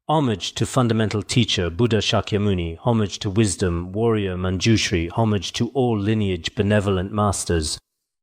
Homage to fundamental teacher Buddha Shakyamuni, homage to wisdom, warrior Manjushri, homage to all lineage benevolent masters.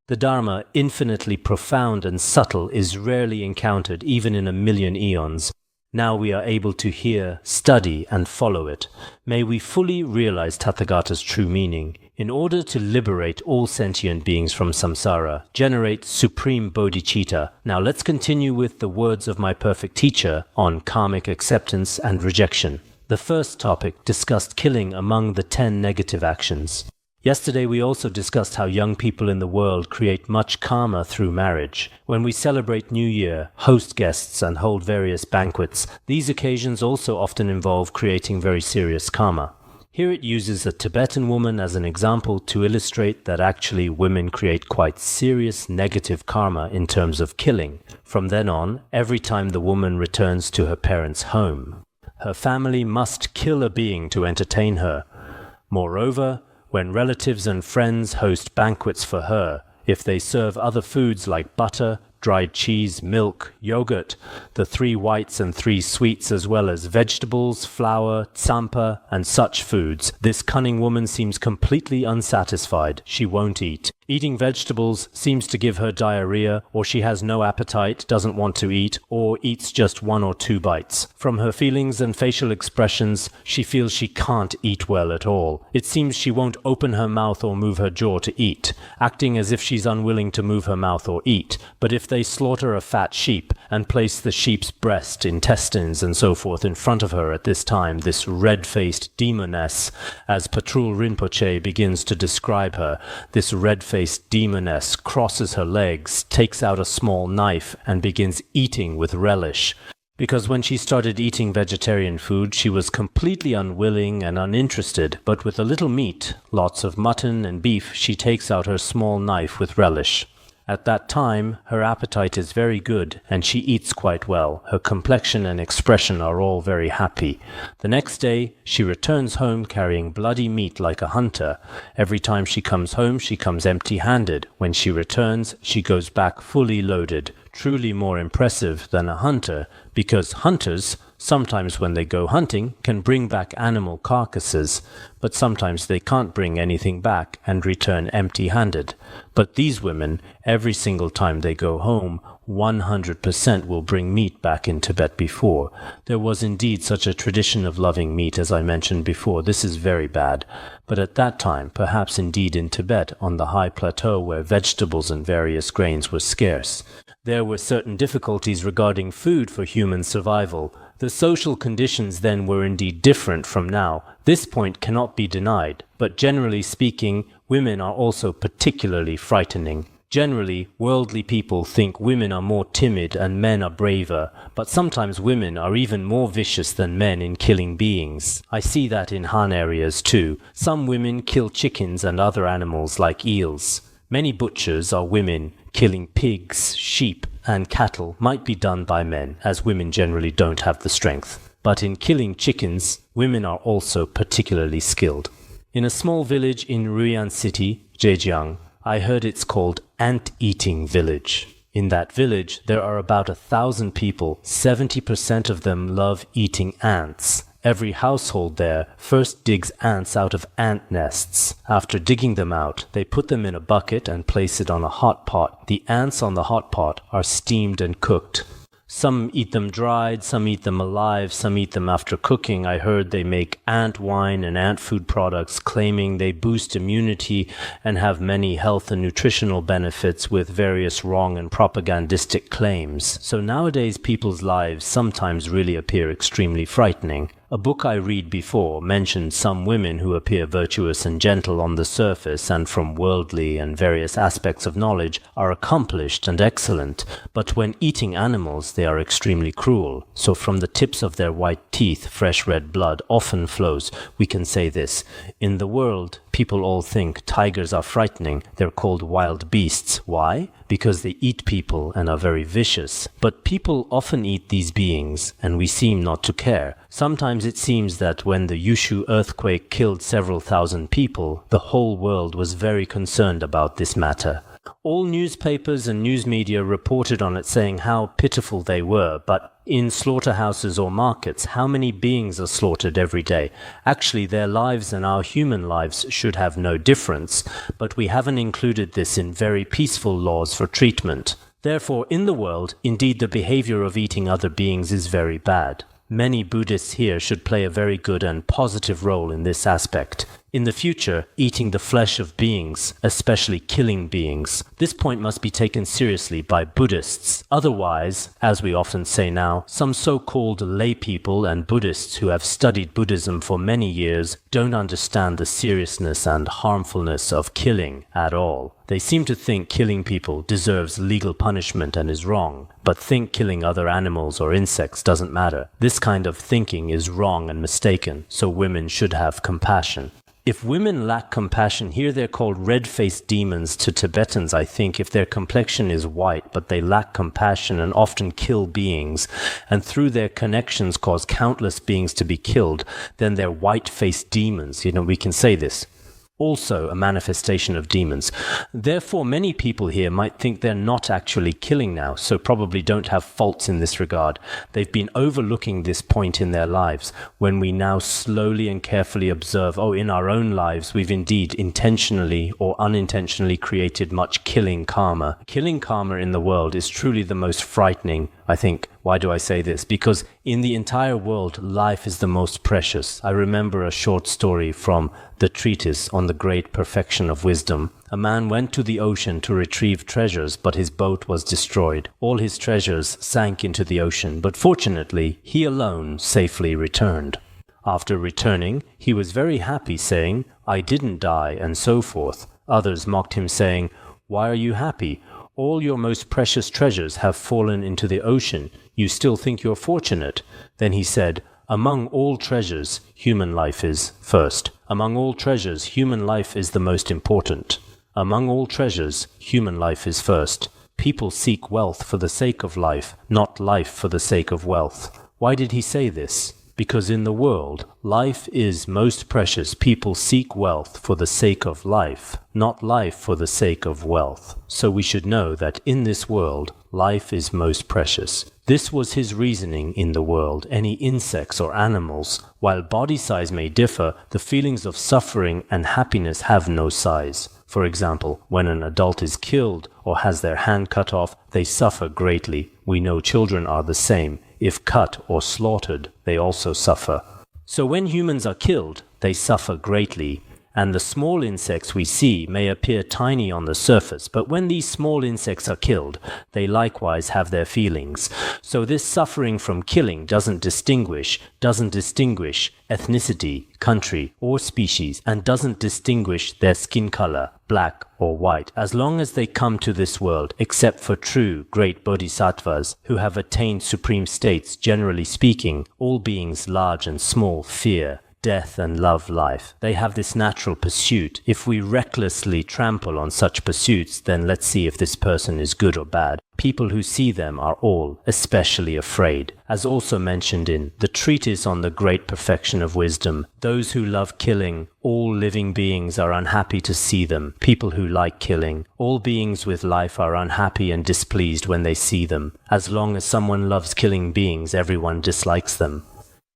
The Dharma, infinitely profound and subtle, is rarely encountered even in 1,000,000 eons. Now we are able to hear, study, and follow it. May we fully realize Tathagata's true meaning. In order to liberate all sentient beings from samsara, generate supreme bodhicitta. Now let's continue with the words of my perfect teacher on karmic acceptance and rejection. The first topic discussed killing among the 10 negative actions. Yesterday we also discussed how young people in the world create much karma through marriage. When we celebrate New Year, host guests, and hold various banquets, these occasions also often involve creating very serious karma. Here it uses a Tibetan woman as an example to illustrate that actually women create quite serious negative karma in terms of killing. From then on, every time the woman returns to her parents' home, her family must kill a being to entertain her. Moreover, when relatives and friends host banquets for her, if they serve other foods like butter, dried cheese, milk, yogurt, the 3 whites and 3 sweets, as well as vegetables, flour, tsampa, and such foods, this cunning woman seems completely unsatisfied. She won't eat. Eating vegetables seems to give her diarrhea, or she has no appetite, doesn't want to eat, or eats just 1 or 2 bites. From her feelings and facial expressions, she feels she can't eat well at all. It seems she won't open her mouth or move her jaw to eat, acting as if she's unwilling to move her mouth or eat. But if they slaughter a fat sheep and place the sheep's breast, intestines, and so forth in front of her at this time, this red-faced demoness, as Patrul Rinpoche begins to describe her, this red-faced demoness crosses her legs, takes out a small knife, and begins eating with relish. Because when she started eating vegetarian food, she was completely unwilling and uninterested, but with a little meat, lots of mutton and beef, she takes out her small knife with relish. At that time, her appetite is very good, and she eats quite well. Her complexion and expression are all very happy. The next day, she returns home carrying bloody meat like a hunter. Every time she comes home, she comes empty-handed. When she returns, she goes back fully loaded. Truly more impressive than a hunter, because hunters, sometimes when they go hunting, can bring back animal carcasses, but sometimes they can't bring anything back and return empty-handed. But these women, every single time they go home, 100% will bring meat back in Tibet before. There was indeed such a tradition of loving meat, as I mentioned before. This is very bad. But at that time, perhaps indeed in Tibet, on the high plateau where vegetables and various grains were scarce, there were certain difficulties regarding food for human survival. The social conditions then were indeed different from now. This point cannot be denied, but generally speaking, women are also particularly frightening. Generally, worldly people think women are more timid and men are braver, but sometimes women are even more vicious than men in killing beings. I see that in Han areas too. Some women kill chickens and other animals like eels. Many butchers are women. Killing pigs, sheep, and cattle might be done by men, as women generally don't have the strength. But in killing chickens, women are also particularly skilled. In a small village in Ruyan City, Zhejiang, I heard it's called Ant-Eating Village. In that village, there are about 1,000 people. 70% of them love eating ants. Every household there first digs ants out of ant nests. After digging them out, they put them in a bucket and place it on a hot pot. The ants on the hot pot are steamed and cooked. Some eat them dried, some eat them alive, some eat them after cooking. I heard they make ant wine and ant food products, claiming they boost immunity and have many health and nutritional benefits, with various wrong and propagandistic claims. So nowadays people's lives sometimes really appear extremely frightening. A book I read before mentioned some women who appear virtuous and gentle on the surface and from worldly and various aspects of knowledge are accomplished and excellent, but when eating animals they are extremely cruel. So from the tips of their white teeth fresh red blood often flows. We can say this: in the world people all think tigers are frightening. They're called wild beasts. Why? Because they eat people and are very vicious. But people often eat these beings, and we seem not to care. Sometimes it seems that when the Yushu earthquake killed several thousand people, the whole world was very concerned about this matter. All newspapers and news media reported on it saying how pitiful they were, but in slaughterhouses or markets, how many beings are slaughtered every day? Actually, their lives and our human lives should have no difference, but we haven't included this in very peaceful laws for treatment. Therefore, in the world, indeed the behavior of eating other beings is very bad. Many Buddhists here should play a very good and positive role in this aspect. In the future, eating the flesh of beings, especially killing beings, this point must be taken seriously by Buddhists. Otherwise, as we often say now, some so-called lay people and Buddhists who have studied Buddhism for many years don't understand the seriousness and harmfulness of killing at all. They seem to think killing people deserves legal punishment and is wrong, but think killing other animals or insects doesn't matter. This kind of thinking is wrong and mistaken, so women should have compassion. If women lack compassion, here they're called red-faced demons to Tibetans, I think, if their complexion is white, but they lack compassion and often kill beings, and through their connections cause countless beings to be killed, then they're white-faced demons. We can say this. Also a manifestation of demons. Therefore, many people here might think they're not actually killing now, so probably don't have faults in this regard. They've been overlooking this point in their lives. When we now slowly and carefully observe, in our own lives, we've indeed intentionally or unintentionally created much killing karma. Killing karma in the world is truly the most frightening, I think. Why do I say this? Because in the entire world, life is the most precious. I remember a short story from the treatise on the great perfection of wisdom. A man went to the ocean to retrieve treasures, but his boat was destroyed. All his treasures sank into the ocean, but fortunately, he alone safely returned. After returning, he was very happy, saying, "I didn't die," and so forth. Others mocked him, saying, "Why are you happy? All your most precious treasures have fallen into the ocean. You still think you're fortunate?" Then he said, "Among all treasures, human life is first. Among all treasures, human life is the most important. Among all treasures, human life is first. People seek wealth for the sake of life, not life for the sake of wealth." Why did he say this? Because in the world, life is most precious. People seek wealth for the sake of life, not life for the sake of wealth. So we should know that in this world, life is most precious. This was his reasoning in the world. Any insects or animals, while body size may differ, the feelings of suffering and happiness have no size. For example, when an adult is killed or has their hand cut off, they suffer greatly. We know children are the same. If cut or slaughtered, they also suffer. So when humans are killed, they suffer greatly. And the small insects we see may appear tiny on the surface, but when these small insects are killed, they likewise have their feelings. So this suffering from killing doesn't distinguish ethnicity, country, or species, and doesn't distinguish their skin color, black or white, as long as they come to this world, except for true great bodhisattvas who have attained supreme states. Generally speaking, all beings large and small fear death and love life. They have this natural pursuit. If we recklessly trample on such pursuits, then let's see if this person is good or bad. People who see them are all especially afraid. As also mentioned in the treatise on the great perfection of wisdom, those who love killing, all living beings are unhappy to see them. People who like killing, all beings with life are unhappy and displeased when they see them. As long as someone loves killing beings, everyone dislikes them.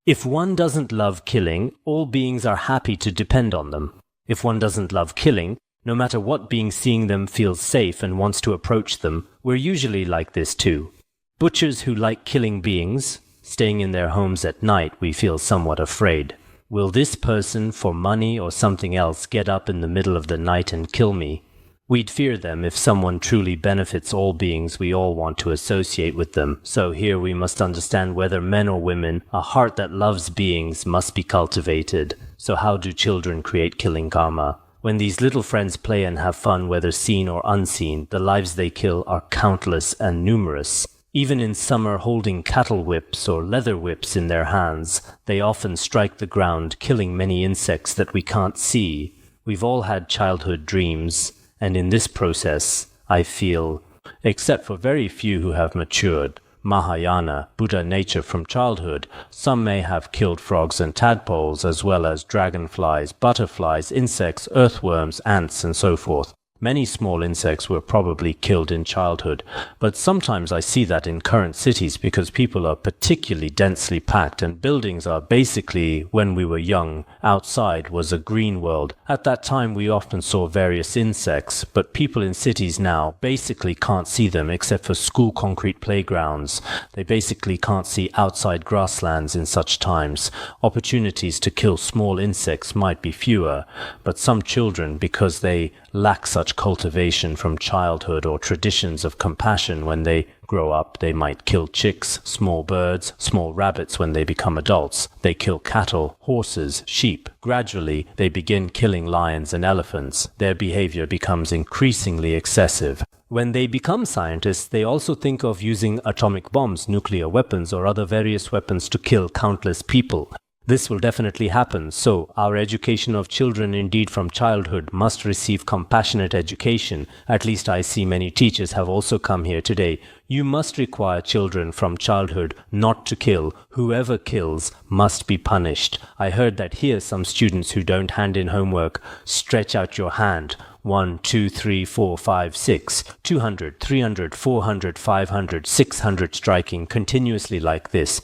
If one doesn't love killing, all beings are happy to depend on them. If one doesn't love killing, no matter what being seeing them feels safe and wants to approach them. We're usually like this too. Butchers who like killing beings, staying in their homes at night, we feel somewhat afraid. Will this person, for money or something else, get up in the middle of the night and kill me? We'd fear them. If someone truly benefits all beings, we all want to associate with them. So here we must understand whether men or women, a heart that loves beings must be cultivated. So how do children create killing karma? When these little friends play and have fun, whether seen or unseen, the lives they kill are countless and numerous. Even in summer, holding cattle whips or leather whips in their hands, they often strike the ground, killing many insects that we can't see. We've all had childhood dreams. And in this process, I feel, except for very few who have matured, Mahayana, Buddha nature from childhood, some may have killed frogs and tadpoles, as well as dragonflies, butterflies, insects, earthworms, ants, and so forth. Many small insects were probably killed in childhood, but sometimes I see that in current cities because people are particularly densely packed and buildings are basically, when we were young, outside was a green world. At that time we often saw various insects, but people in cities now basically can't see them except for school concrete playgrounds. They basically can't see outside grasslands in such times. Opportunities to kill small insects might be fewer, but some children, because they lack such cultivation from childhood or traditions of compassion, when they grow up, they might kill chicks, small birds, small rabbits when they become adults. They kill cattle, horses, sheep. Gradually, they begin killing lions and elephants. Their behavior becomes increasingly excessive. When they become scientists, they also think of using atomic bombs, nuclear weapons, or other various weapons to kill countless people. This will definitely happen, so our education of children indeed from childhood must receive compassionate education. At least I see many teachers have also come here today. You must require children from childhood not to kill. Whoever kills must be punished. I heard that here some students who don't hand in homework stretch out your hand. 1, 2, 3, 4, 5, 6, 200, 300, 400, 500, 600 striking continuously like this.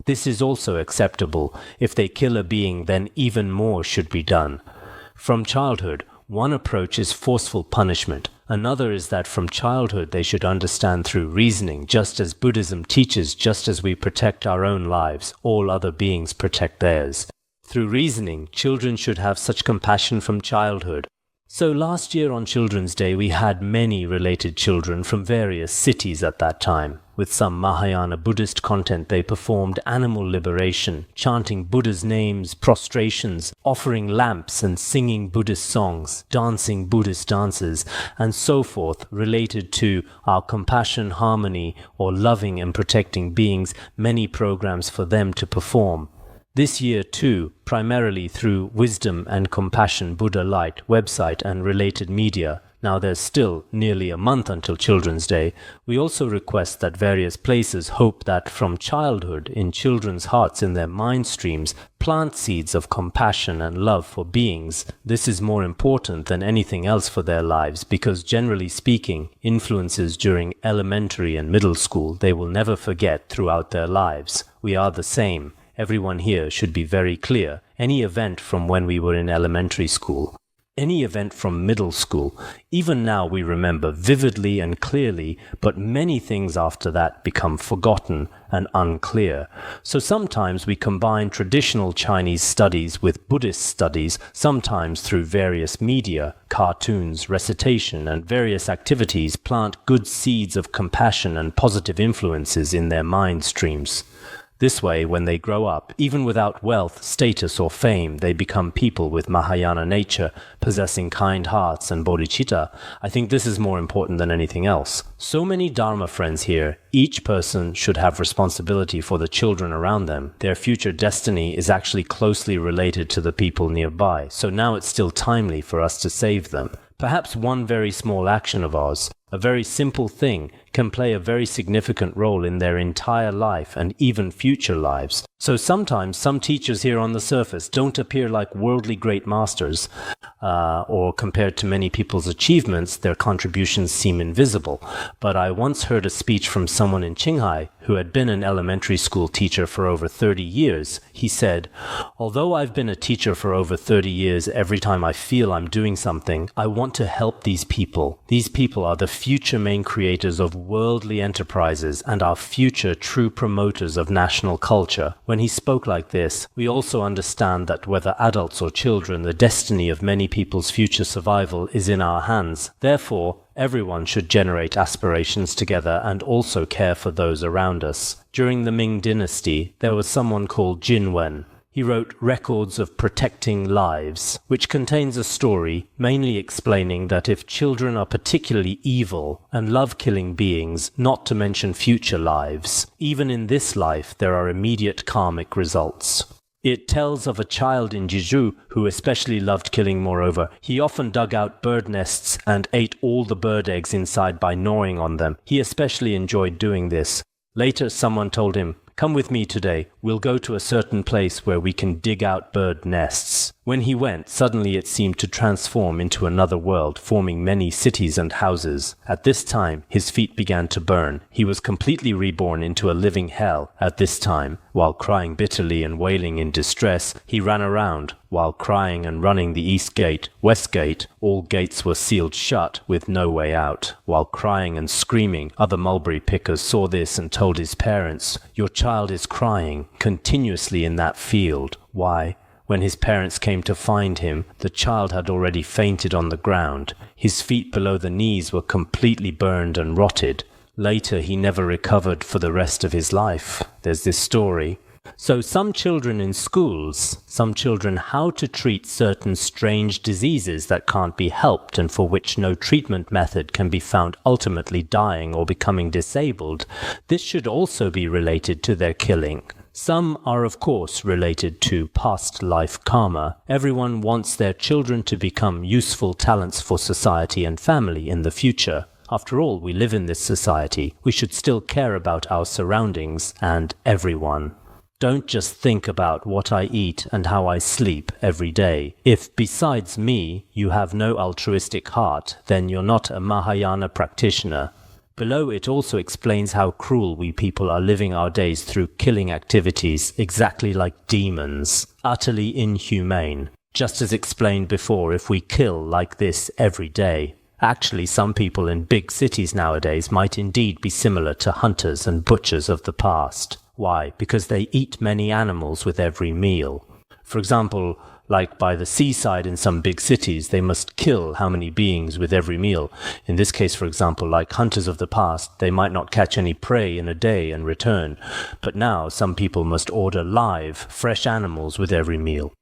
This is also acceptable. If they kill a being, then even more should be done. From childhood, one approach is forceful punishment. Another is that from childhood they should understand through reasoning, just as Buddhism teaches, just as we protect our own lives, all other beings protect theirs. Through reasoning, children should have such compassion from childhood. So last year on Children's Day we had many related children from various cities at that time. With some Mahayana Buddhist content they performed animal liberation, chanting Buddha's names, prostrations, offering lamps and singing Buddhist songs, dancing Buddhist dances, and so forth related to our compassion, harmony, or loving and protecting beings, many programs for them to perform. This year too, primarily through Wisdom and Compassion Buddha Light website and related media, now there's still nearly a month until Children's Day, we also request that various places hope that from childhood, in children's hearts, in their mind streams, plant seeds of compassion and love for beings. This is more important than anything else for their lives because, generally speaking, influences during elementary and middle school they will never forget throughout their lives. We are the same. Everyone here should be very clear. Any event from when we were in elementary school, any event from middle school, even now we remember vividly and clearly, but many things after that become forgotten and unclear. So sometimes we combine traditional Chinese studies with Buddhist studies, sometimes through various media, cartoons, recitation, and various activities plant good seeds of compassion and positive influences in their mind streams. This way, when they grow up, even without wealth, status, or fame, they become people with Mahayana nature, possessing kind hearts and bodhicitta. I think this is more important than anything else. So many Dharma friends here. Each person should have responsibility for the children around them. Their future destiny is actually closely related to the people nearby, so now it's still timely for us to save them. Perhaps one very small action of ours, a very simple thing, can play a very significant role in their entire life and even future lives. So sometimes some teachers here on the surface don't appear like worldly great masters, or compared to many people's achievements, their contributions seem invisible. But I once heard a speech from someone in Qinghai who had been an elementary school teacher for over 30 years. He said, "Although I've been a teacher for over 30 years, every time I feel I'm doing something, I want to help these people. These people are the future main creators of worldly enterprises and our future true promoters of national culture." When he spoke like this, we also understand that whether adults or children, the destiny of many people's future survival is in our hands. Therefore, everyone should generate aspirations together and also care for those around us. During the Ming Dynasty, there was someone called Jin Wen. He wrote Records of Protecting Lives, which contains a story mainly explaining that if children are particularly evil and love killing beings, not to mention future lives, even in this life there are immediate karmic results. It tells of a child in Jeju who especially loved killing. Moreover, he often dug out bird nests and ate all the bird eggs inside by gnawing on them. He especially enjoyed doing this. Later someone told him, "Come with me today. We'll go to a certain place where we can dig out bird nests." When he went, suddenly it seemed to transform into another world, forming many cities and houses. At this time, his feet began to burn. He was completely reborn into a living hell. At this time, while crying bitterly and wailing in distress, he ran around. While crying and running the east gate, west gate, all gates were sealed shut with no way out. While crying and screaming, other mulberry pickers saw this and told his parents, "Your child is crying continuously in that field." Why? When his parents came to find him, the child had already fainted on the ground. His feet below the knees were completely burned and rotted. Later, he never recovered for the rest of his life. There's this story. So some children in schools, some children how to treat certain strange diseases that can't be helped and for which no treatment method can be found, ultimately dying or becoming disabled, this should also be related to their killing. Some are of course related to past life karma. Everyone wants their children to become useful talents for society and family in the future. After all, we live in this society. We should still care about our surroundings and everyone. Don't just think about what I eat and how I sleep every day. If, besides me, you have no altruistic heart, then you're not a Mahayana practitioner. Below it also explains how cruel we people are living our days through killing activities, exactly like demons. Utterly inhumane. Just as explained before, if we kill like this every day. Actually, some people in big cities nowadays might indeed be similar to hunters and butchers of the past. Why? Because they eat many animals with every meal. For example, like by the seaside in some big cities, they must kill how many beings with every meal. In this case, for example, like hunters of the past, they might not catch any prey in a day and return. But now some people must order live, fresh animals with every meal.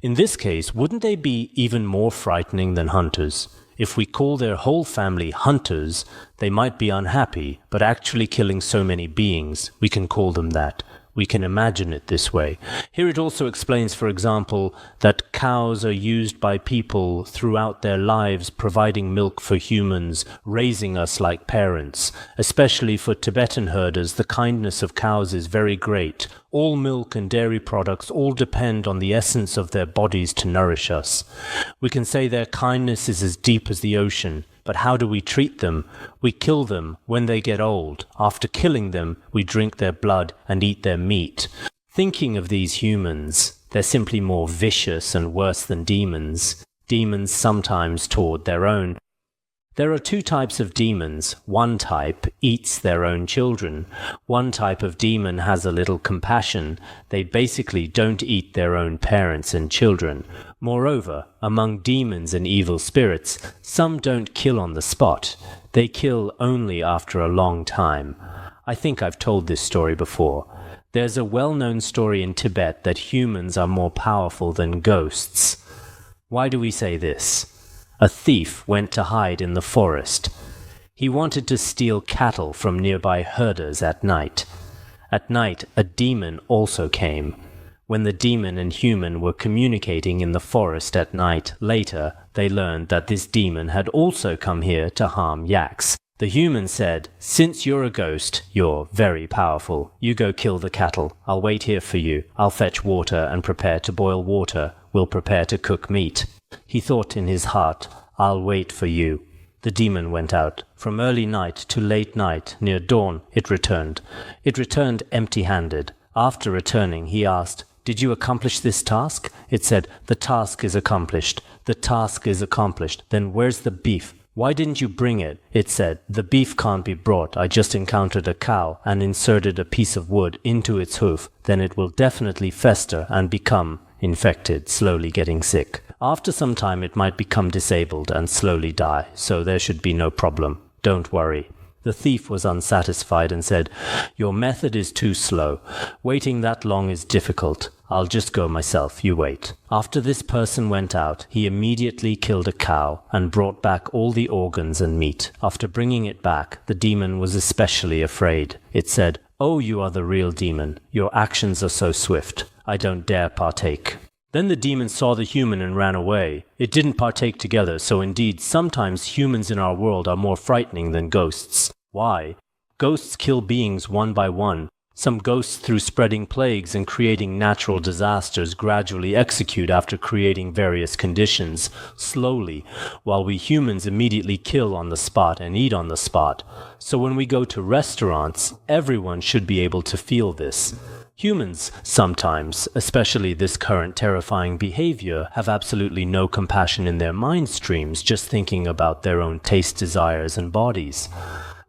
In this case, wouldn't they be even more frightening than hunters? If we call their whole family hunters, they might be unhappy, but actually killing so many beings, we can call them that. We can imagine it this way. Here it also explains, for example, that cows are used by people throughout their lives, providing milk for humans, raising us like parents. Especially for Tibetan herders, the kindness of cows is very great. All milk and dairy products all depend on the essence of their bodies to nourish us. We can say their kindness is as deep as the ocean. But how do we treat them? We kill them when they get old. After killing them, we drink their blood and eat their meat. Thinking of these humans, they're simply more vicious and worse than demons. Demons sometimes toward their own. There are two types of demons. One type eats their own children. One type of demon has a little compassion. They basically don't eat their own parents and children. Moreover, among demons and evil spirits, some don't kill on the spot. They kill only after a long time. I think I've told this story before. There's a well-known story in Tibet that humans are more powerful than ghosts. Why do we say this? A thief went to hide in the forest. He wanted to steal cattle from nearby herders at night. At night, a demon also came. When the demon and human were communicating in the forest at night, later they learned that this demon had also come here to harm yaks. The human said, "Since you're a ghost, you're very powerful. You go kill the cattle. I'll wait here for you. I'll fetch water and prepare to boil water. We'll prepare to cook meat." He thought in his heart, "I'll wait for you." The demon went out. From early night to late night, near dawn, it returned. It returned empty-handed. After returning, he asked, "Did you accomplish this task?" It said, "The task is accomplished. The task is accomplished. Then where's the beef? Why didn't you bring it?" It said, "The beef can't be brought. I just encountered a cow and inserted a piece of wood into its hoof. Then it will definitely fester and become infected, slowly getting sick. After some time it might become disabled and slowly die, so there should be no problem. Don't worry." The thief was unsatisfied and said, "Your method is too slow. Waiting that long is difficult. I'll just go myself, you wait." After this person went out, he immediately killed a cow and brought back all the organs and meat. After bringing it back, the demon was especially afraid. It said, "Oh, you are the real demon. Your actions are so swift. I don't dare partake." Then the demon saw the human and ran away. It didn't partake together, so indeed sometimes humans in our world are more frightening than ghosts. Why? Ghosts kill beings one by one. Some ghosts, through spreading plagues and creating natural disasters, gradually execute after creating various conditions, slowly, while we humans immediately kill on the spot and eat on the spot. So when we go to restaurants, everyone should be able to feel this. Humans sometimes, especially this current terrifying behavior, have absolutely no compassion in their mind streams, just thinking about their own taste desires and bodies.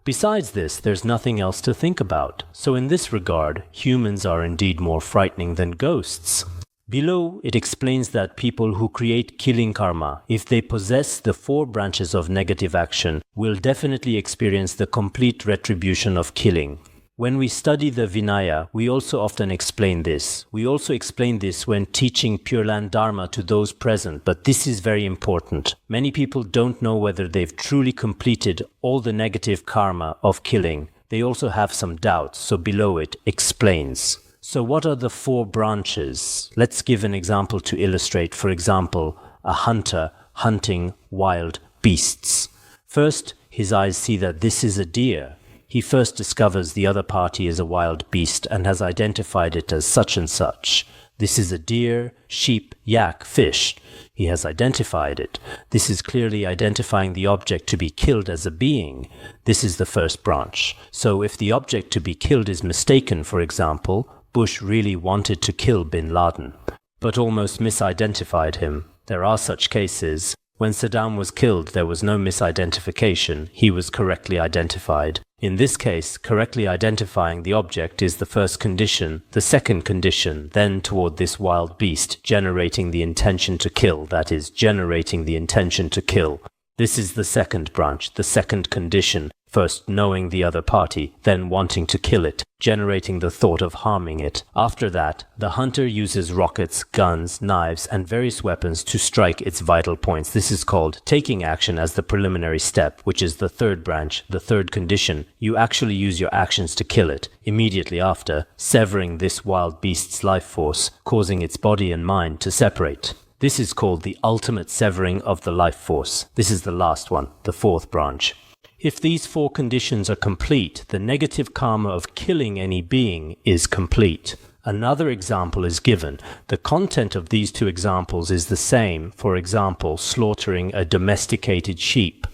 Besides this, there's nothing else to think about. So in this regard, humans are indeed more frightening than ghosts. Below, it explains that people who create killing karma, if they possess the 4 branches of negative action, will definitely experience the complete retribution of killing. When we study the Vinaya, we also often explain this. We also explain this when teaching Pure Land Dharma to those present, but this is very important. Many people don't know whether they've truly completed all the negative karma of killing. They also have some doubts, so below it explains. So what are the 4 branches? Let's give an example to illustrate. For example, a hunter hunting wild beasts. First, his eyes see that this is a deer. He first discovers the other party is a wild beast and has identified it as such and such. This is a deer, sheep, yak, fish. He has identified it. This is clearly identifying the object to be killed as a being. This is the first branch. So if the object to be killed is mistaken, for example, Bush really wanted to kill bin Laden, but almost misidentified him. There are such cases. When Saddam was killed, there was no misidentification. He was correctly identified. In this case, correctly identifying the object is the first condition. The second condition, then toward this wild beast, generating the intention to kill, that is, generating the intention to kill. This is the second branch, the second condition. First knowing the other party, then wanting to kill it, generating the thought of harming it. After that, the hunter uses rockets, guns, knives, and various weapons to strike its vital points. This is called taking action as the preliminary step, which is the third branch, the third condition. You actually use your actions to kill it. Immediately after, severing this wild beast's life force, causing its body and mind to separate. This is called the ultimate severing of the life force. This is the last one, the 4th branch. If these 4 conditions are complete, the negative karma of killing any being is complete. Another example is given. The content of these 2 examples is the same. For example, slaughtering a domesticated sheep.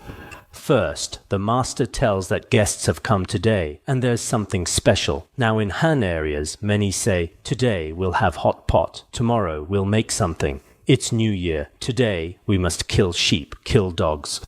First, the master tells that guests have come today, and there's something special. Now in Han areas, many say, today we'll have hot pot, tomorrow we'll make something. It's New Year, today we must kill sheep, kill dogs.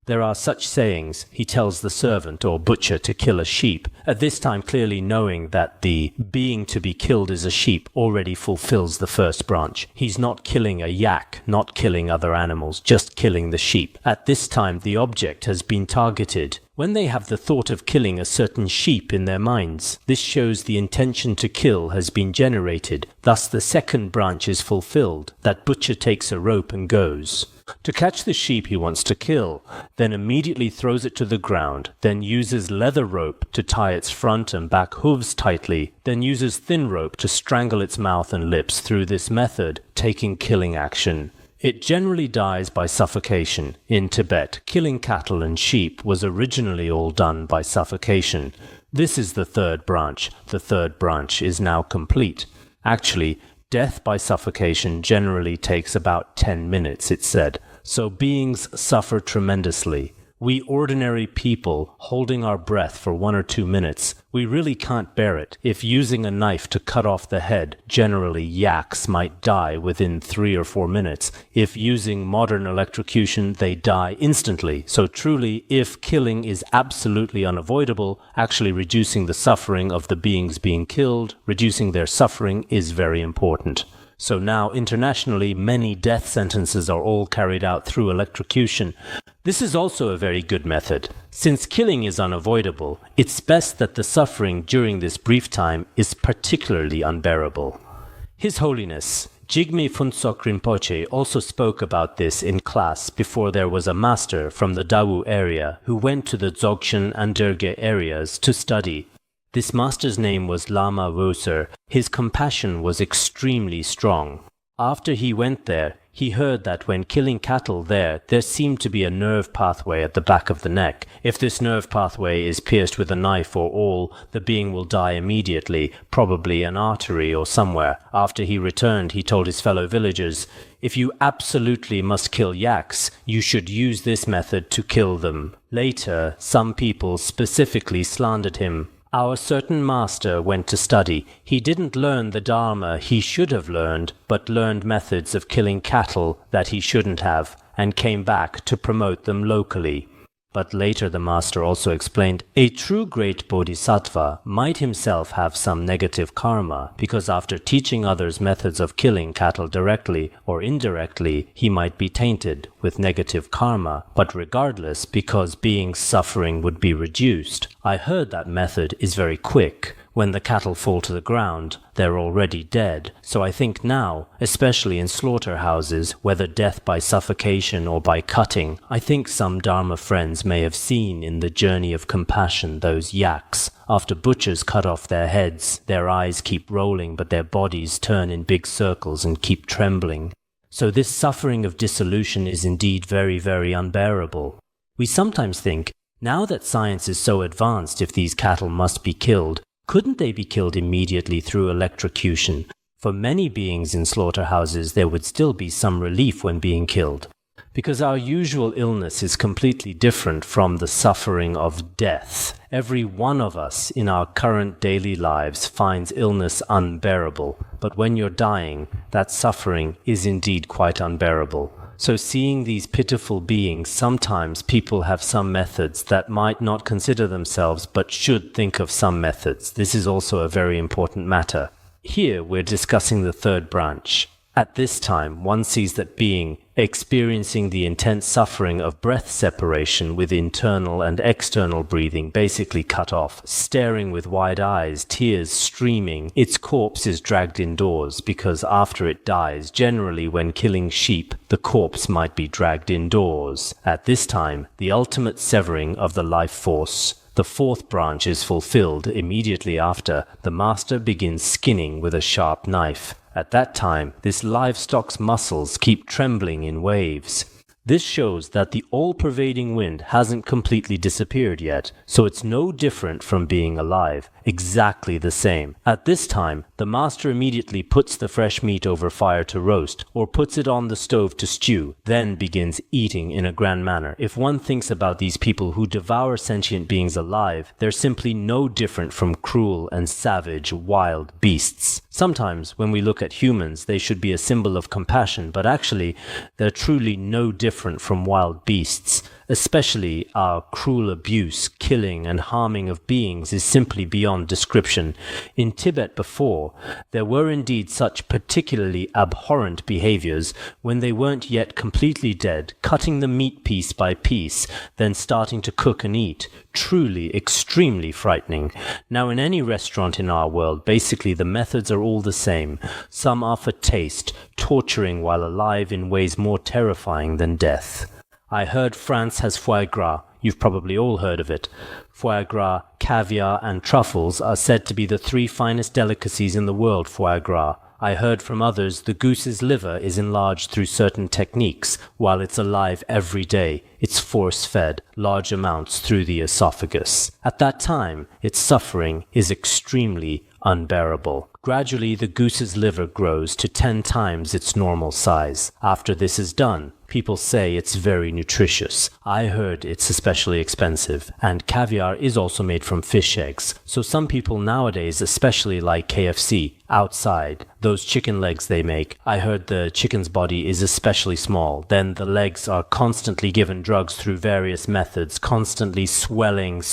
There are such sayings. He tells the servant or butcher to kill a sheep, at this time clearly knowing that the being to be killed as a sheep already fulfills the first branch. He's not killing a yak, not killing other animals, just killing the sheep. At this time the object has been targeted. When they have the thought of killing a certain sheep in their minds, this shows the intention to kill has been generated. Thus the second branch is fulfilled. That butcher takes a rope and goes to catch the sheep he wants to kill, then immediately throws it to the ground, then uses leather rope to tie its front and back hooves tightly, then uses thin rope to strangle its mouth and lips. Through this method, taking killing action. It generally dies by suffocation. In Tibet, killing cattle and sheep was originally all done by suffocation. This is the 3rd branch. The 3rd branch is now complete. Actually, death by suffocation generally takes about 10 minutes, it's said. So beings suffer tremendously. We ordinary people, holding our breath for 1 or 2 minutes, we really can't bear it. If using a knife to cut off the head, generally yaks might die within 3 or 4 minutes. If using modern electrocution, they die instantly. So truly, if killing is absolutely unavoidable, actually reducing the suffering of the beings being killed, reducing their suffering is very important. So now internationally, many death sentences are all carried out through electrocution. This is also a very good method. Since killing is unavoidable, it's best that the suffering during this brief time is particularly unbearable. His Holiness Jigme Phuntsok Rinpoche also spoke about this in class before there was a master from the Dawu area who went to the Dzogchen and Derge areas to study. This master's name was Lama Woser. His compassion was extremely strong. After he went there, He heard that when killing cattle there seemed to be a nerve pathway at the back of the neck. If this nerve pathway is pierced with a knife or awl, the being will die immediately, probably an artery or somewhere. After he returned, he told his fellow villagers, "If you absolutely must kill yaks, you should use this method to kill them." Later, some people specifically slandered him. Our certain master went to study. He didn't learn the Dharma he should have learned, but learned methods of killing cattle that he shouldn't have, and came back to promote them locally. But later the master also explained, a true great bodhisattva might himself have some negative karma, because after teaching others methods of killing cattle directly or indirectly, he might be tainted with negative karma, but regardless, because being's suffering would be reduced. I heard that method is very quick. When the cattle fall to the ground, they're already dead. So I think now, especially in slaughterhouses, whether death by suffocation or by cutting, I think some Dharma friends may have seen in the journey of compassion those yaks. After butchers cut off their heads, their eyes keep rolling, but their bodies turn in big circles and keep trembling. So this suffering of dissolution is indeed very, very unbearable. We sometimes think, now that science is so advanced, if these cattle must be killed, couldn't they be killed immediately through electrocution? For many beings in slaughterhouses, there would still be some relief when being killed. Because our usual illness is completely different from the suffering of death. Every one of us in our current daily lives finds illness unbearable. But when you're dying, that suffering is indeed quite unbearable. So seeing these pitiful beings, sometimes people have some methods that might not consider themselves but should think of some methods. This is also a very important matter. Here we're discussing the third branch. At this time, one sees that being experiencing the intense suffering of breath separation with internal and external breathing basically cut off, staring with wide eyes, tears streaming. Its corpse is dragged indoors because after it dies, generally when killing sheep, the corpse might be dragged indoors. At this time, the ultimate severing of the life force. The fourth branch is fulfilled immediately after. The master begins skinning with a sharp knife. At that time, this livestock's muscles keep trembling in waves. This shows that the all-pervading wind hasn't completely disappeared yet, so it's no different from being alive, exactly the same. At this time, the master immediately puts the fresh meat over fire to roast, or puts it on the stove to stew, then begins eating in a grand manner. If one thinks about these people who devour sentient beings alive, they're simply no different from cruel and savage wild beasts. Sometimes, when we look at humans, they should be a symbol of compassion, but actually, they're truly no different from wild beasts. Especially our cruel abuse, killing and harming of beings is simply beyond description. In Tibet before, there were indeed such particularly abhorrent behaviors when they weren't yet completely dead, cutting the meat piece by piece, then starting to cook and eat. Truly extremely frightening. Now in any restaurant in our world, basically the methods are all the same. Some are for taste, torturing while alive in ways more terrifying than death. I heard France has foie gras. You've probably all heard of it. Foie gras, caviar and truffles are said to be the three finest delicacies in the world. Foie gras. I heard from others the goose's liver is enlarged through certain techniques. While it's alive every day, it's force-fed large amounts through the esophagus. At that time, its suffering is extremely unbearable. Gradually, the goose's liver grows to 10 times its normal size. After this is done, people say it's very nutritious. I heard it's especially expensive, and caviar is also made from fish eggs. So some people nowadays especially like KFC outside. Those chicken legs they make, I heard the chicken's body is especially small. Then the legs are constantly given drugs through various methods, constantly swelling.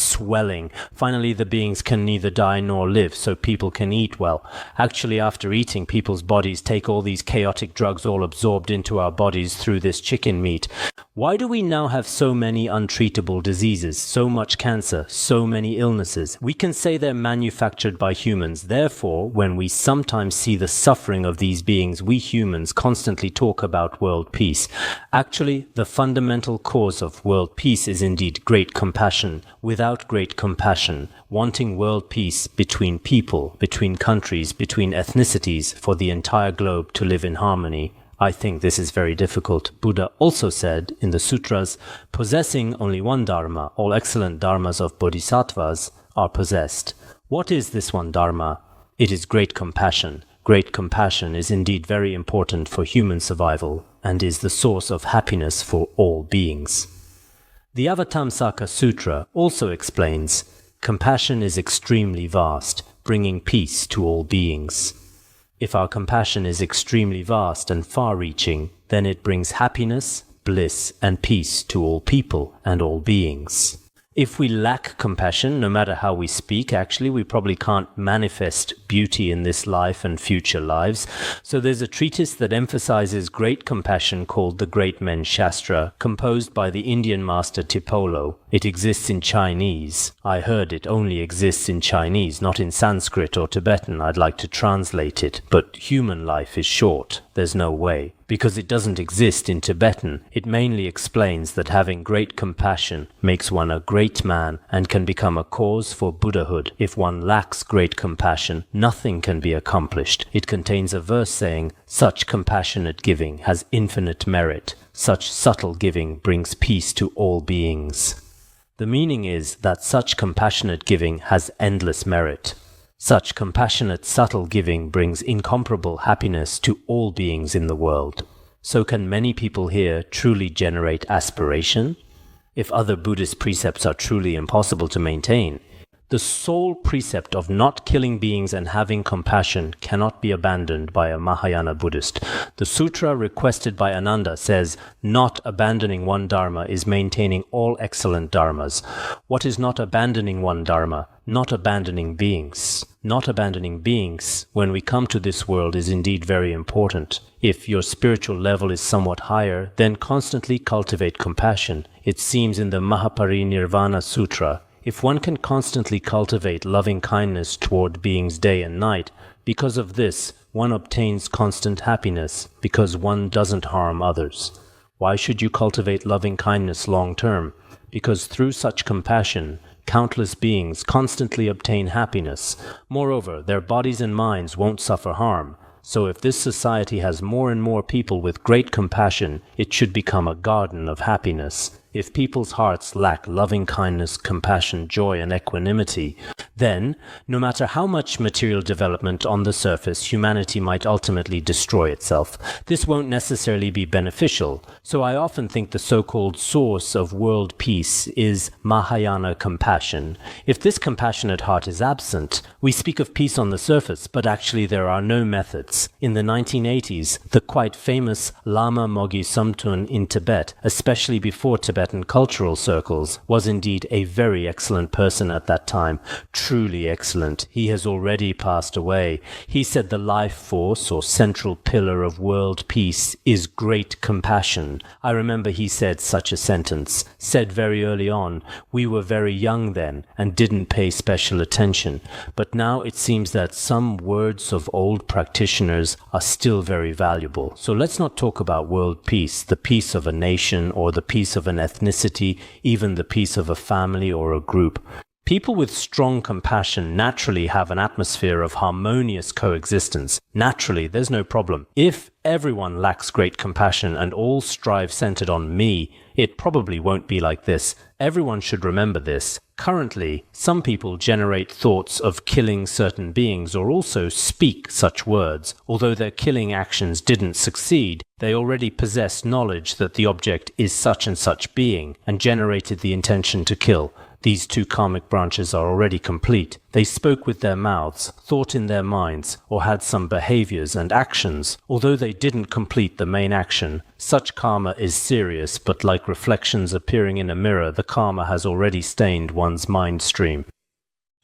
Finally, the beings can neither die nor live, so people can eat well. Actually, after eating, people's bodies take all these chaotic drugs all absorbed into our bodies through this chicken meat. Why do we now have so many untreatable diseases, so much cancer, so many illnesses? We can say they're manufactured by humans. Therefore, when we sometimes see the suffering of these beings, we humans constantly talk about world peace. Actually, the fundamental cause of world peace is indeed great compassion. Without great compassion, wanting world peace between people, between countries, between ethnicities, for the entire globe to live in harmony, I think this is very difficult. Buddha also said in the sutras, possessing only one dharma, all excellent dharmas of bodhisattvas are possessed. What is this one dharma? It is great compassion. Great compassion is indeed very important for human survival and is the source of happiness for all beings. The Avatamsaka Sutra also explains, compassion is extremely vast, bringing peace to all beings. If our compassion is extremely vast and far-reaching, then it brings happiness, bliss, and peace to all people and all beings. If we lack compassion, no matter how we speak, actually, we probably can't manifest beauty in this life and future lives. So there's a treatise that emphasizes great compassion called the Great Men Shastra, composed by the Indian master Tipolo. It exists in Chinese. I heard it only exists in Chinese, not in Sanskrit or Tibetan. I'd like to translate it, but human life is short. There's no way. Because it doesn't exist in Tibetan, it mainly explains that having great compassion makes one a great man and can become a cause for Buddhahood. If one lacks great compassion, nothing can be accomplished. It contains a verse saying, such compassionate giving has infinite merit. Such subtle giving brings peace to all beings. The meaning is that such compassionate giving has endless merit. Such compassionate, subtle giving brings incomparable happiness to all beings in the world. So can many people here truly generate aspiration? If other Buddhist precepts are truly impossible to maintain, the sole precept of not killing beings and having compassion cannot be abandoned by a Mahayana Buddhist. The sutra requested by Ananda says, not abandoning one dharma is maintaining all excellent dharmas. What is not abandoning one dharma? Not abandoning beings. Not abandoning beings when we come to this world is indeed very important. If your spiritual level is somewhat higher, then constantly cultivate compassion. It seems in the Mahaparinirvana Sutra, if one can constantly cultivate loving kindness toward beings day and night, because of this, one obtains constant happiness, because one doesn't harm others. Why should you cultivate loving kindness long term? Because through such compassion, countless beings constantly obtain happiness. Moreover, their bodies and minds won't suffer harm. So if this society has more and more people with great compassion, it should become a garden of happiness. If people's hearts lack loving kindness, compassion, joy, and equanimity, then, no matter how much material development on the surface, humanity might ultimately destroy itself. This won't necessarily be beneficial, so I often think the so-called source of world peace is Mahayana compassion. If this compassionate heart is absent, we speak of peace on the surface, but actually there are no methods. In the 1980s, the quite famous Lama Mogi Sumtun in Tibet, especially before Tibetan cultural circles, was indeed a very excellent person at that time. Truly excellent. He has already passed away. He said the life force or central pillar of world peace is great compassion. I remember he said such a sentence, said very early on. We were very young then and didn't pay special attention. But now it seems that some words of old practitioners are still very valuable. So let's not talk about world peace, the peace of a nation or the peace of an ethnicity, even the peace of a family or a group. People with strong compassion naturally have an atmosphere of harmonious coexistence. Naturally, there's no problem. If everyone lacks great compassion and all strive centered on me, it probably won't be like this. Everyone should remember this. Currently, some people generate thoughts of killing certain beings or also speak such words. Although their killing actions didn't succeed, they already possess knowledge that the object is such and such being and generated the intention to kill. These two karmic branches are already complete. They spoke with their mouths, thought in their minds, or had some behaviors and actions. Although they didn't complete the main action, such karma is serious, but like reflections appearing in a mirror, the karma has already stained one's mind stream.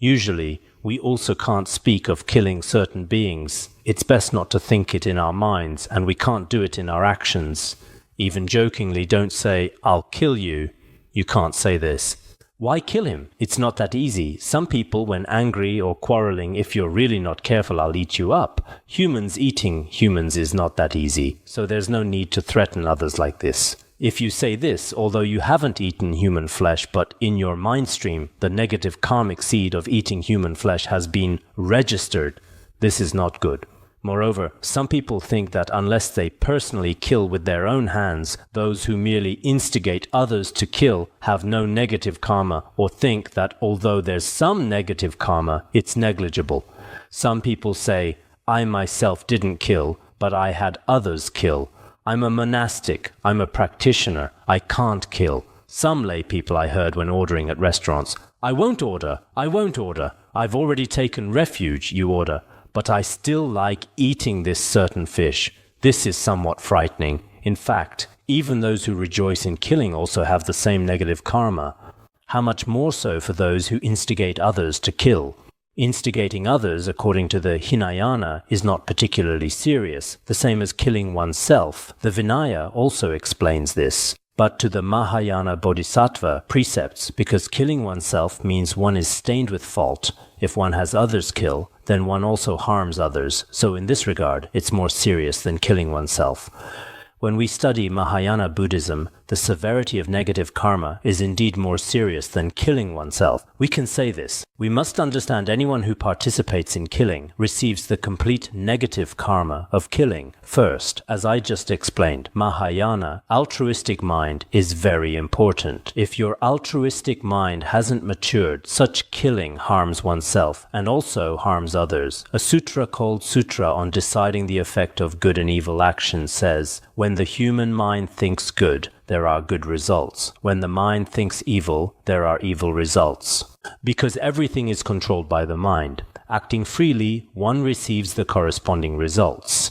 Usually, we also can't speak of killing certain beings. It's best not to think it in our minds, and we can't do it in our actions. Even jokingly, don't say, "I'll kill you." You can't say this. Why kill him? It's not that easy. Some people, when angry or quarreling, if you're really not careful, I'll eat you up. Humans eating humans is not that easy, so there's no need to threaten others like this. If you say this, although you haven't eaten human flesh, but in your mind stream, the negative karmic seed of eating human flesh has been registered, this is not good. Moreover, some people think that unless they personally kill with their own hands, those who merely instigate others to kill have no negative karma, or think that although there's some negative karma, it's negligible. Some people say, I myself didn't kill, but I had others kill. I'm a monastic, I'm a practitioner, I can't kill. Some lay people I heard when ordering at restaurants, I won't order, I've already taken refuge, you order. But I still like eating this certain fish. This is somewhat frightening. In fact, even those who rejoice in killing also have the same negative karma. How much more so for those who instigate others to kill? Instigating others, according to the Hinayana, is not particularly serious, the same as killing oneself. The Vinaya also explains this. But to the Mahayana Bodhisattva precepts, because killing oneself means one is stained with fault. If one has others kill, then one also harms others. So in this regard, it's more serious than killing oneself. When we study Mahayana Buddhism, the severity of negative karma is indeed more serious than killing oneself. We can say this. We must understand anyone who participates in killing receives the complete negative karma of killing. First, as I just explained, Mahayana, altruistic mind is very important. If your altruistic mind hasn't matured, such killing harms oneself and also harms others. A sutra called Sutra on Deciding the Effect of Good and Evil Action says, when the human mind thinks good, there are good results. When the mind thinks evil, there are evil results. Because everything is controlled by the mind. Acting freely, one receives the corresponding results.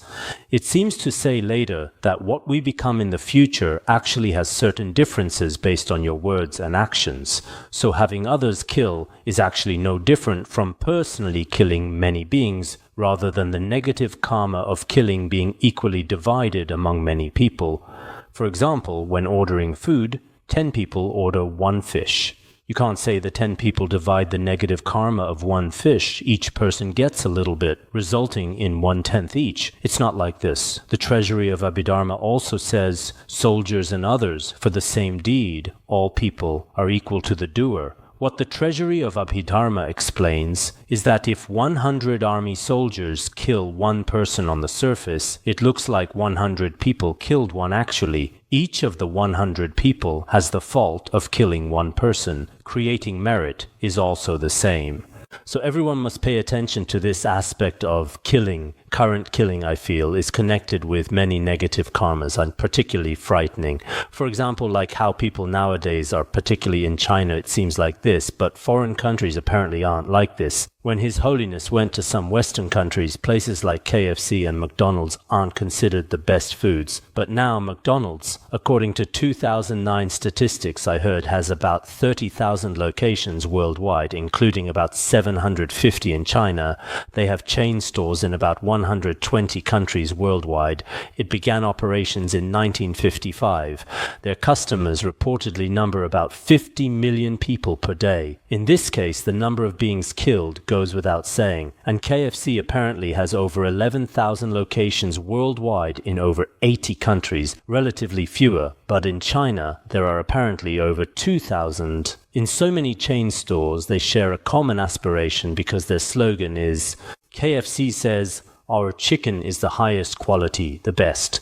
It seems to say later that what we become in the future actually has certain differences based on your words and actions. So having others kill is actually no different from personally killing many beings, rather than the negative karma of killing being equally divided among many people. For example, when ordering food, 10 people order 1 fish. You can't say the 10 people divide the negative karma of 1 fish. Each person gets a little bit, resulting in 1/10 each. It's not like this. The treasury of Abhidharma also says, soldiers and others, for the same deed, all people are equal to the doer. What the treasury of Abhidharma explains is that if 100 army soldiers kill 1 person on the surface, it looks like 100 people killed one actually. Each of the 100 people has the fault of killing 1 person. Creating merit is also the same. So everyone must pay attention to this aspect of killing. Current killing, I feel, is connected with many negative karmas and particularly frightening. For example, like how people nowadays are, particularly in China, it seems like this, but foreign countries apparently aren't like this. When His Holiness went to some Western countries, places like KFC and McDonald's aren't considered the best foods. But now McDonald's, according to 2009 statistics I heard, has about 30,000 locations worldwide, including about 750 in China. They have chain stores in about 120 countries worldwide. It began operations in 1955. Their customers reportedly number about 50 million people per day. In this case, the number of beings killed goes without saying, and KFC apparently has over 11,000 locations worldwide in over 80 countries, relatively fewer, but in China there are apparently over 2,000. In so many chain stores, they share a common aspiration because their slogan is, KFC says, our chicken is the highest quality, the best.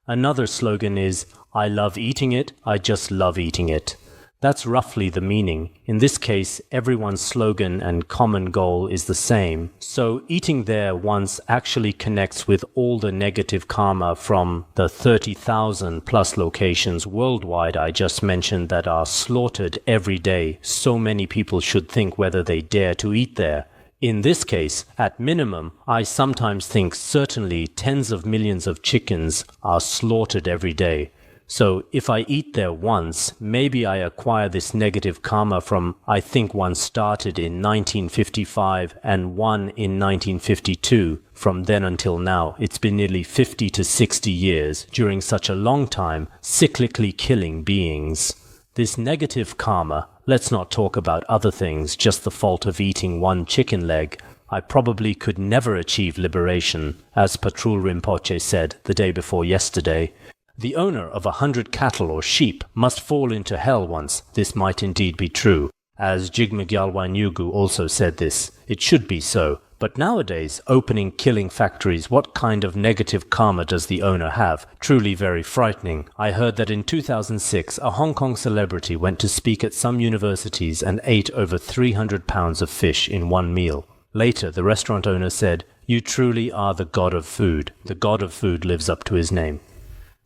Another slogan is, I love eating it, I just love eating it. That's roughly the meaning. In this case, everyone's slogan and common goal is the same. So eating there once actually connects with all the negative karma from the 30,000 plus locations worldwide I just mentioned that are slaughtered every day. So many people should think whether they dare to eat there. In this case, at minimum, I sometimes think certainly tens of millions of chickens are slaughtered every day. So if I eat there once, maybe I acquire this negative karma from, I think one started in 1955 and one in 1952. From then until now, it's been nearly 50 to 60 years, during such a long time, cyclically killing beings. This negative karma, let's not talk about other things, just the fault of eating 1 chicken leg. I probably could never achieve liberation, as Patrul Rinpoche said the day before yesterday. The owner of 100 cattle or sheep must fall into hell once. This might indeed be true. As Jigme Gyalwai Nyugu also said this, it should be so. But nowadays, opening killing factories, what kind of negative karma does the owner have? Truly very frightening. I heard that in 2006, a Hong Kong celebrity went to speak at some universities and ate over 300 pounds of fish in one meal. Later, the restaurant owner said, "You truly are the god of food. The god of food lives up to his name."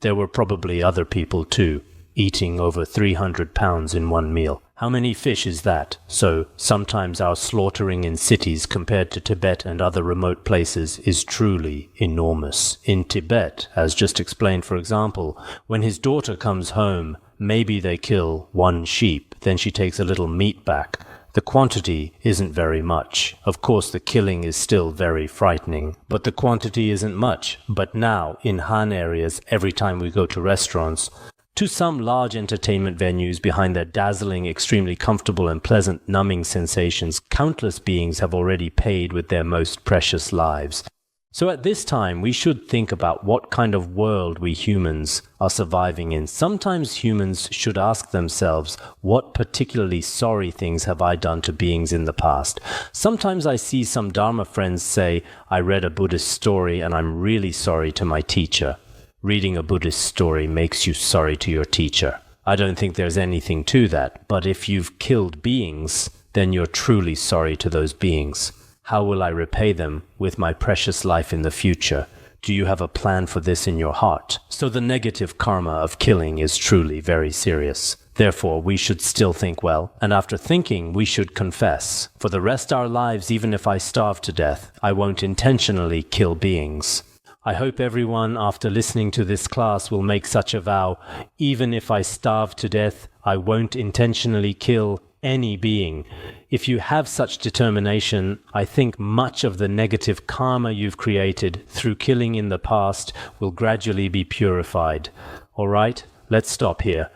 There were probably other people too, eating over 300 pounds in one meal. How many fish is that? So, sometimes our slaughtering in cities compared to Tibet and other remote places is truly enormous. In Tibet, as just explained for example, when his daughter comes home, maybe they kill one sheep, then she takes a little meat back. The quantity isn't very much. Of course, the killing is still very frightening, but the quantity isn't much. But now, in Han areas, every time we go to restaurants, to some large entertainment venues behind their dazzling, extremely comfortable and pleasant numbing sensations, countless beings have already paid with their most precious lives. So at this time, we should think about what kind of world we humans are surviving in. Sometimes humans should ask themselves, what particularly sorry things have I done to beings in the past? Sometimes I see some Dharma friends say, I read a Buddhist story and I'm really sorry to my teacher. Reading a Buddhist story makes you sorry to your teacher. I don't think there's anything to that, but if you've killed beings, then you're truly sorry to those beings. How will I repay them with my precious life in the future? Do you have a plan for this in your heart? So the negative karma of killing is truly very serious. Therefore, we should still think well, and after thinking, we should confess. For the rest of our lives, even if I starve to death, I won't intentionally kill beings. I hope everyone, after listening to this class, will make such a vow. Even if I starve to death, I won't intentionally kill any being. If you have such determination, I think much of the negative karma you've created through killing in the past will gradually be purified. All right, let's stop here.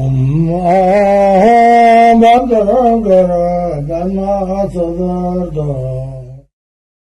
Om